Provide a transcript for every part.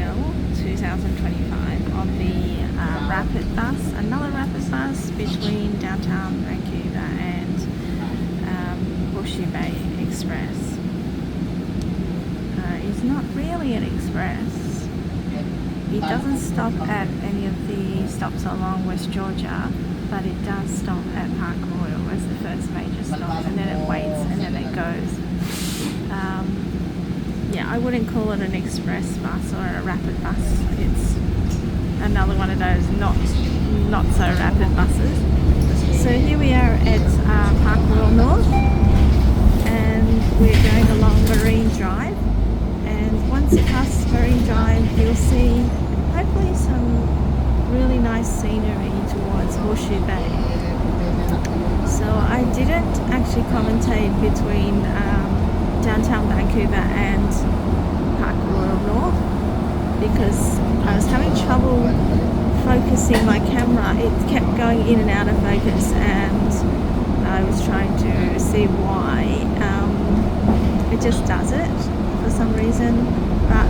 April 2025 on the rapid bus, another rapid bus between downtown Vancouver and Horseshoe Bay Express. It's not really an express. It doesn't stop at any of the stops along West Georgia, but it does stop at Park Royal as the first major stop, and then it waits and then it goes. Yeah, I wouldn't call it an express bus or a rapid bus. It's another one of those not so rapid buses. So here we are at Park Royal North, and we're going along Marine Drive. And once you pass Marine Drive, you'll see hopefully some really nice scenery towards Horseshoe Bay. So I didn't actually commentate between downtown Vancouver and Park Royal North because I was having trouble focusing my camera. It kept going in and out of focus, and I was trying to see why. It just does it for some reason, but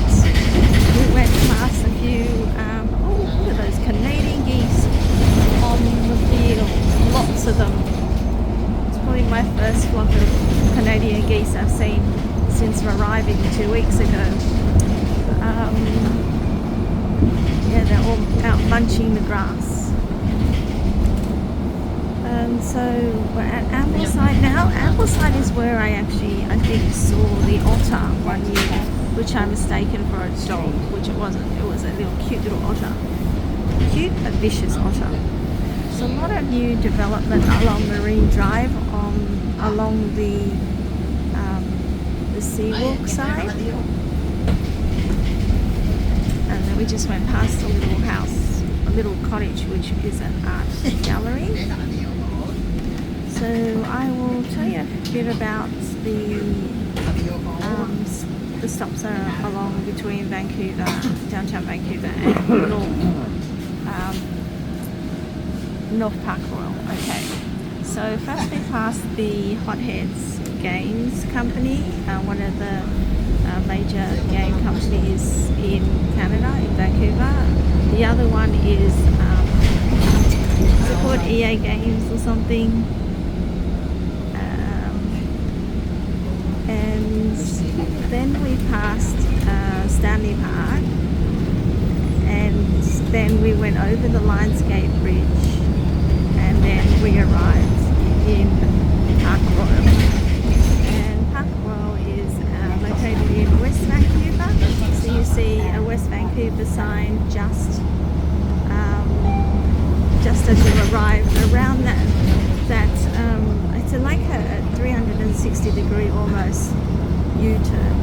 we went past a few look at those Canadian geese on the field, lots of them. It's probably my first flock of Canadian geese I've seen since arriving 2 weeks ago. Yeah, they're all out munching the grass. So we're at Ambleside now. Ambleside is where I think saw the otter one year, which I mistaken for a dog, which it wasn't. It was a cute little otter. Cute but vicious otter. So a lot of new development along Marine Drive, along the Seawalk side. And then we just went past a little house, a little cottage, which is an art gallery. So I will tell you a bit about the stops are along between Vancouver, downtown Vancouver, and North Park Royal. Okay, so first we passed the Hotheads Games Company, one of the major game companies in Canada, in Vancouver. The other one is it called EA Games or something. And then we passed Stanley Park, and then we went over the Lionsgate Bridge, and then we arrived in Park Royal. And Park Royal is located in West Vancouver. So you see a West Vancouver sign just as you arrive around that it's like a 360 degree almost U-turn,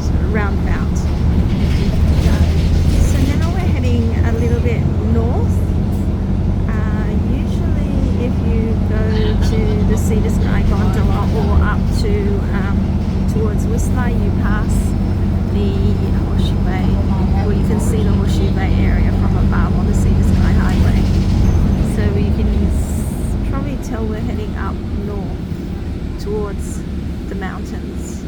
sort of roundabout. So now we're heading a little bit north. Usually if you go to the Sea to Sky gondola or up to towards Whistler, you pass the Horseshoe Bay, or you can see the Horseshoe Bay area from above on the Sea to Sky highway. So you can probably tell we're heading up north towards the mountains.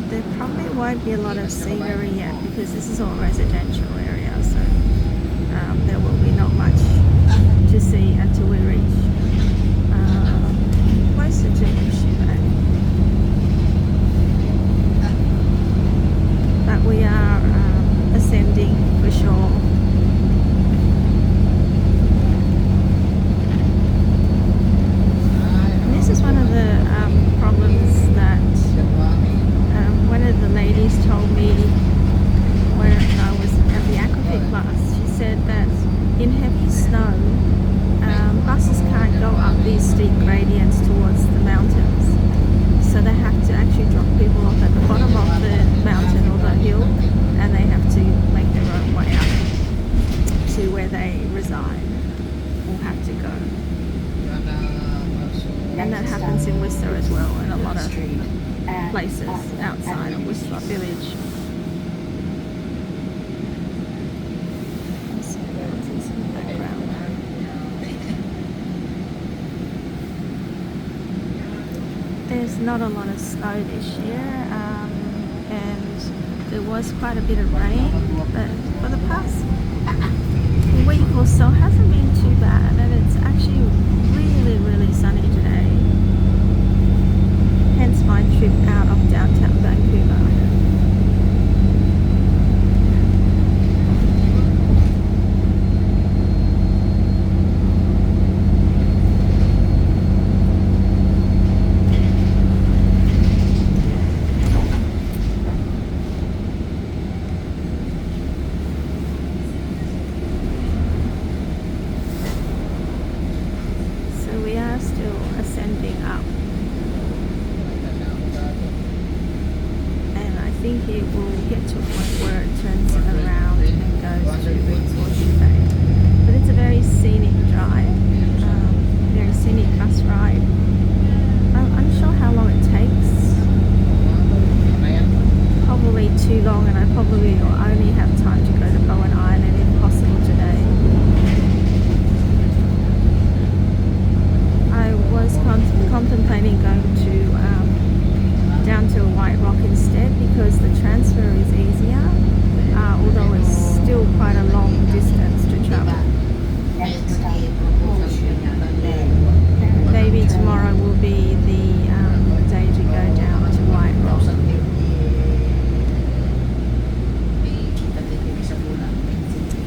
There probably won't be a lot of scenery yet because this is all residential area, so there will be not much to see until we reach closer to Horseshoe Bay. But we are ascending for sure. And this is one of the problems that one of the ladies told me when I was at the aquafit class. She said that in heavy snow, buses can't go up these steep gradients towards the mountains. So they have to actually drop people off at the bottom of the mountain or the hill, and they have to make their own way up to where they reside or have to go. And that happens in Whistler as well, and a lot of places outside of Whistler Village. So mountains in the background. There's not a lot of snow this year, and there was quite a bit of rain, but for the past week or so hasn't been too bad, and it's actually really sunny today, hence my trip out of downtown Vancouver. Still ascending up, and I think it will get to a point where it turns around and goes towards Horseshoe Bay. But it's a very scenic drive, very scenic bus ride. I'm unsure how long it takes, probably too long, and I probably will only have time to go to Bowen Island if possible today. I was contemplating going to down to White Rock instead, because the transfer is easier, although it's still quite a long distance to travel. Maybe tomorrow will be the day to go down to White Rock.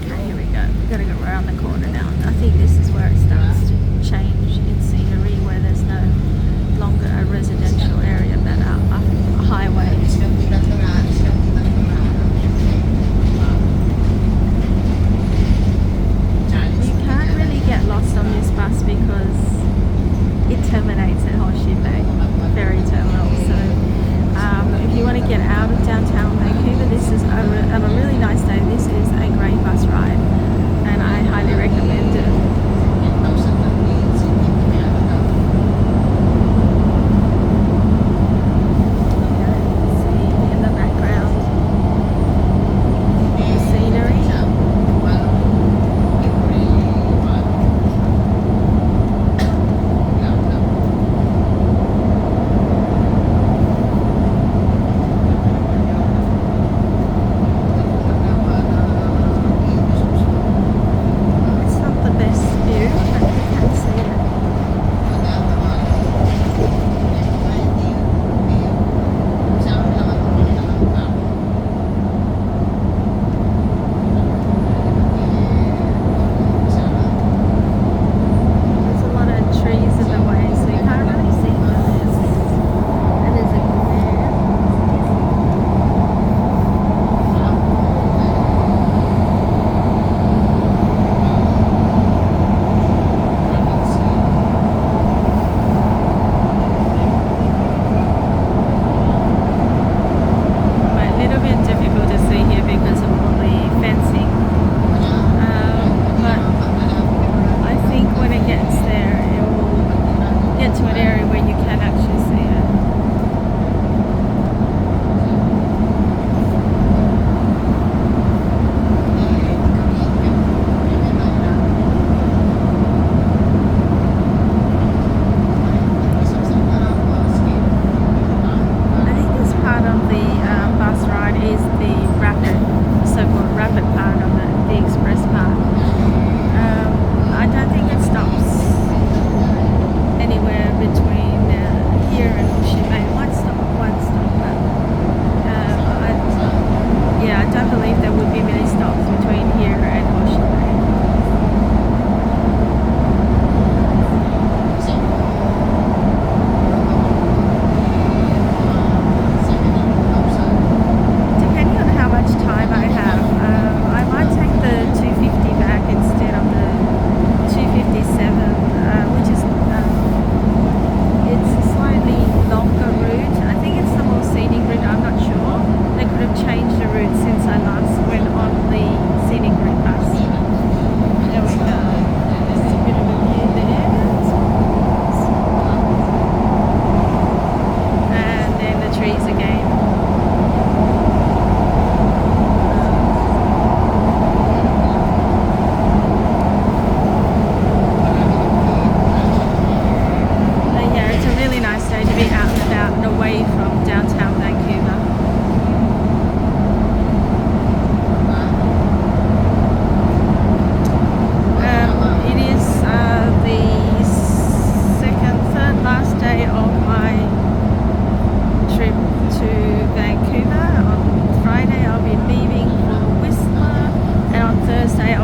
Okay, here we go. We've got to go around the corner now. I think this is where it starts to change in scenery, where there's no longer a residential area but a highway. You can't really get lost on this bus because it terminates at Horseshoe Bay ferry terminal. So if you want to get out of downtown Vancouver, this is on a really nice day. This is a great bus ride, and I highly recommend it.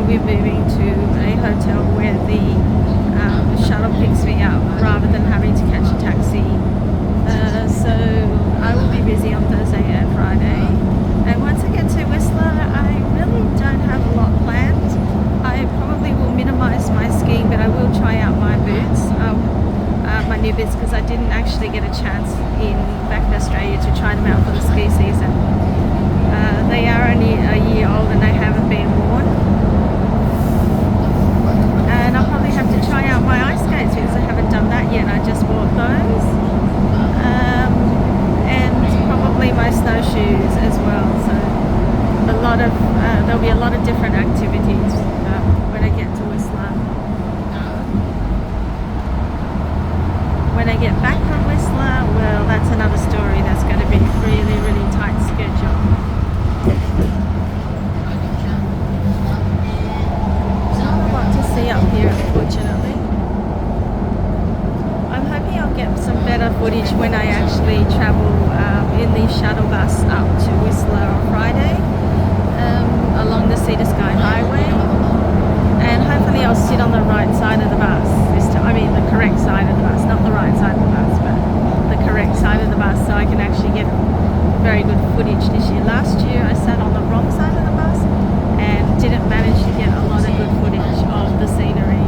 we're moving to a hotel where the shuttle picks me up rather than having to catch a taxi. So I will be busy on Thursday and Friday. And once I get to Whistler, I really don't have a lot planned. I probably will minimise my skiing, but I will try out my boots, my new boots, because I didn't actually get a chance back in Australia to try them out for the ski season. They are only a year old and they haven't been worn. And I'll probably have to try out my ice skates because I haven't done that yet. I just bought those. And probably my snowshoes as well. So there'll be a lot of different activities when I get to Whistler. When I get back from Whistler, well, that's another story. That's going to be really, really tight schedule. Not a lot to see up here, unfortunately. I'm hoping I'll get some better footage when I actually travel in the shuttle bus up to Whistler on Friday, along the Sea to Sky Highway, and hopefully I'll sit on the right side of the bus this time. I mean the correct side of the bus, not the right side of the bus, but the correct side of the bus, so I can actually get very good footage this year. Last year I sat on the wrong side of the bus and didn't manage to get a lot of good footage of the scenery.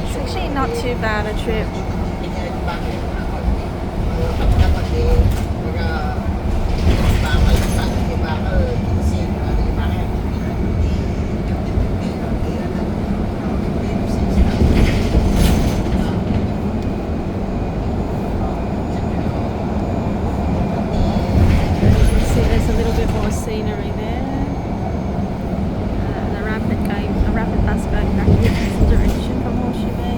It's actually not too bad a trip. There's a little bit more scenery there. The rapid bus going back in this direction from Horseshoe Bay.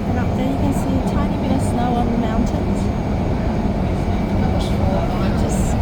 And up there you can see a tiny bit of snow on the mountains. Just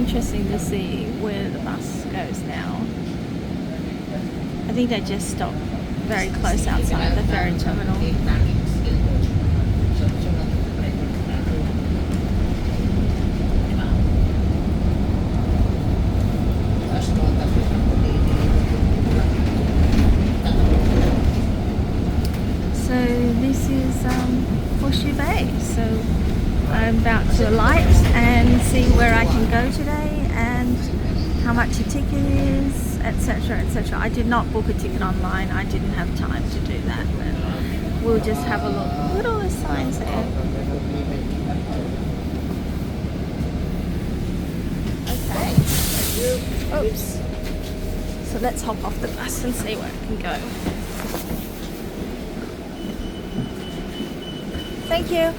interesting to see where the bus goes now. I think they just stop very close outside the ferry terminal. So this is Horseshoe Bay. So I'm about to alight and see where I can go today and how much a ticket is, etc, etc. I did not book a ticket online. I didn't have time to do that, but we'll just have a look. Look at all the signs there. Okay. Oops. So let's hop off the bus and see where I can go. Thank you.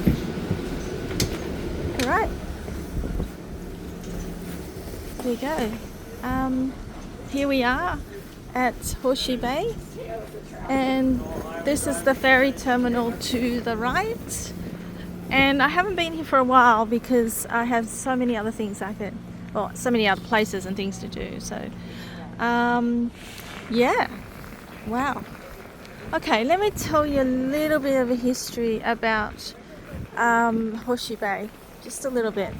All right. There you go. Here we are at Horseshoe Bay, and this is the ferry terminal to the right. And I haven't been here for a while because I have so many other things so many other places and things to do. So, yeah, wow. Okay, let me tell you a little bit of a history about Horseshoe Bay, just a little bit.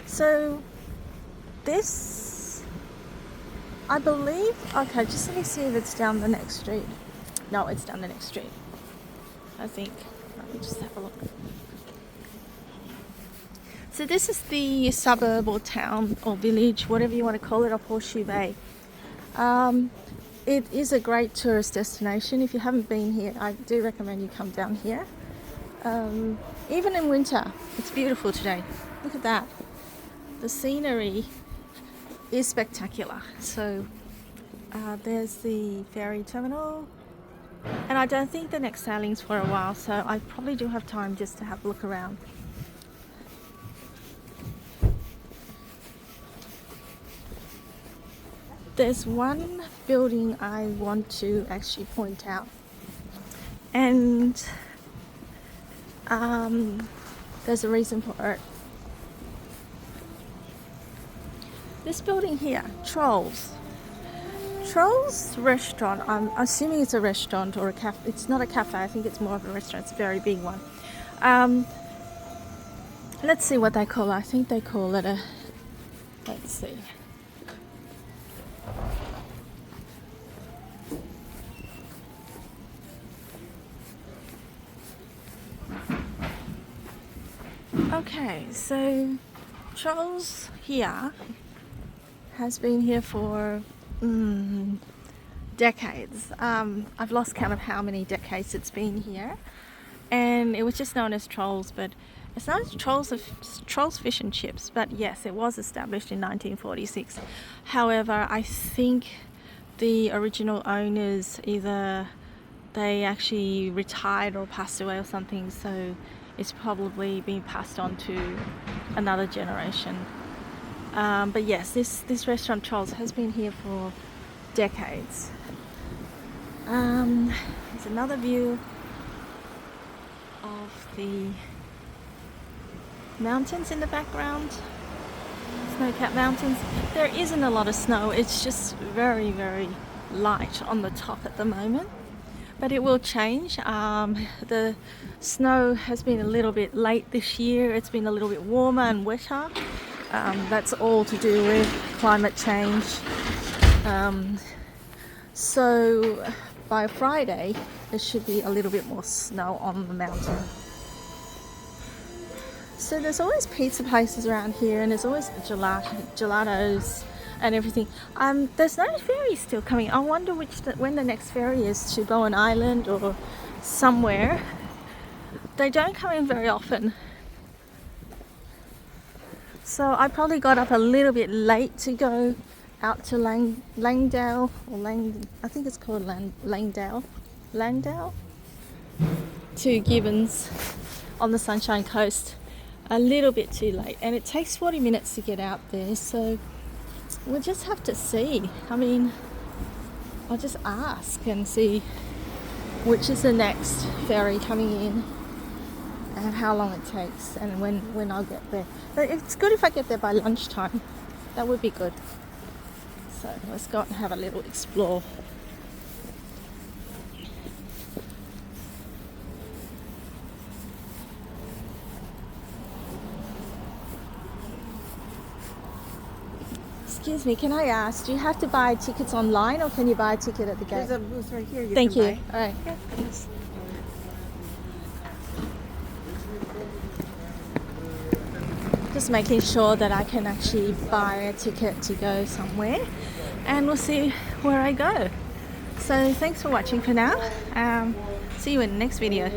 So this, I believe, okay, just let me see if it's down the next street. No, it's down the next street, I think. Let me just have a look. So this is the suburb or town or village, whatever you want to call it, of Horseshoe Bay. It is a great tourist destination. If you haven't been here, I do recommend you come down here. Even in winter, it's beautiful today. Look at that. The scenery is spectacular. So there's the ferry terminal, and I don't think the next sailing's for a while, so I probably do have time just to have a look around. There's one building I want to actually point out, and there's a reason for it. This building here, Tues restaurant. I'm assuming it's a restaurant or a cafe. It's not a cafe. I think it's more of a restaurant. It's a very big one. Let's see what they call it. I think they call it a. Let's see. Okay, so Tues here has been here for decades. I've lost count of how many decades it's been here, and it was just known as Tues, but it's known as Tues Fish and Chips. But yes, it was established in 1946. However, I think the original owners, either they actually retired or passed away or something, so it's probably been passed on to another generation. But yes, this restaurant Tues has been here for decades. There's another view of the mountains in the background, snow-capped mountains. There isn't a lot of snow, it's just very, very light on the top at the moment. But it will change. The snow has been a little bit late this year. It's been a little bit warmer and wetter. That's all to do with climate change. So by Friday, there should be a little bit more snow on the mountain. So there's always pizza places around here, and there's always gelatos and everything. There's no ferry still coming. I wonder when the next ferry is to Bowen Island or somewhere. They don't come in very often. So I probably got up a little bit late to go out to Langdale, I think it's called Langdale, to Gibbons on the Sunshine Coast. A little bit too late, and it takes 40 minutes to get out there, so we'll just have to see. I mean, I'll just ask and see which is the next ferry coming in and how long it takes and when I'll get there. But it's good if I get there by lunchtime. That would be good. So let's go and have a little explore. Excuse me, can I ask, do you have to buy tickets online or can you buy a ticket at the gate? There's a booth right here. Thank can you. buy. All right. Thanks. Just making sure that I can actually buy a ticket to go somewhere, and we'll see where I go. So thanks for watching for now. See you in the next video.